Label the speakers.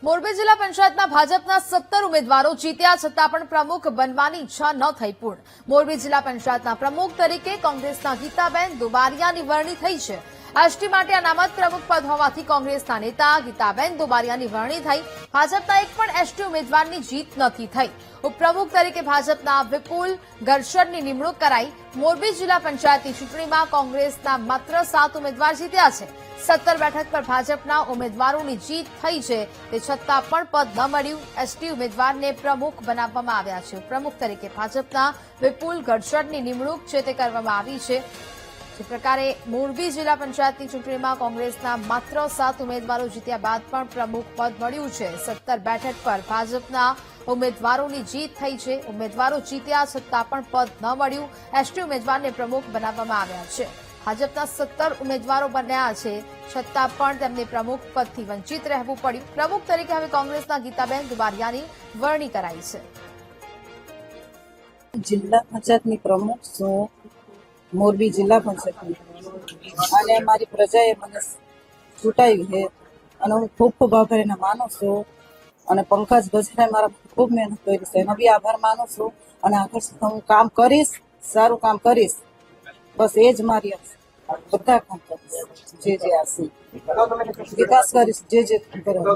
Speaker 1: મોરબી જિલ્લા પંચાયતમાં ભાજપના 17 ઉમેદવારો જીત્યા છતાં પણ પ્રમુખ બનવાની ઈચ્છા ન થઈ પૂર્ણ. મોરબી જિલ્લા પંચાયતના પ્રમુખ તરીકે કોંગ્રેસના ગીતાબેન દુબારિયાની વરણી થઈ છે. એસટી માટે અનામત પ્રમુખ પદ હોવાથી કોંગ્રેસના નેતા ગીતાબેન દુબારિયાની વરણી થઈ. ભાજપના એક પણ એસટી ઉમેદવારની જીત નથી થઈ. ઉપપ્રમુખ તરીકે ભાજપના વિપુલ ગરશરની નિમણૂક કરાઈ. મોરબી જિલ્લા પંચાયતની ચૂંટણીમાં કોંગ્રેસના માત્ર 7 ઉમેદવાર જીત્યા છે. 17 બેઠક પર ભાજપના ઉમેદવારોની જીત થઈ છે. તે છતાં પણ પદ ન મળ્યું. એસટી ઉમેદવારને પ્રમુખ બનાવવામાં આવ્યા છે. પ્રમુખ તરીકે ભાજપના વિપુલ ગરશરની નિમણૂક છે તે કરવામાં આવી છે. જે પ્રકારે મોરબી જિલ્લા પંચાયતની ચૂંટણીમાં કોંગ્રેસના માત્ર 7 ઉમેદવારો જીત્યા બાદ પણ પ્રમુખ પદ મળ્યું છે. 17 બેઠક પર ભાજપના ઉમેદવારોની જીત થઈ છે. ઉમેદવારો જીત્યા છતાં પણ પદ ન મળ્યું. એસટી ઉમેદવારને પ્રમુખ બનાવવામાં આવ્યા છે. ભાજપના 17 ઉમેદવારો બન્યા છે છતાં પણ તેમને પ્રમુખ પદથી વંચિત રહેવું પડ્યું. પ્રમુખ તરીકે હવે કોંગ્રેસના ગીતાબેન દુબારિયાની વરણી કરાઈ છે.
Speaker 2: જિલ્લા પંચાયતની પ્રમુખ છું, મોરબી જિલ્લા પંચાયતની, અને મારી પ્રજાએ મને ચૂંટાયું છે અને હું ખૂબ ખૂબ આભાર એને માનું છું. અને પંકજ ગજરાએ મારા ખૂબ મહેનત કરી છે, એનો બી આભાર માનું છું. અને આગળ હું કામ કરીશ, સારું કામ કરીશ, બસ એ જ મારી બધા કામ કરીશ, જે હશે વિકાસ કરીશ, જે કરવા.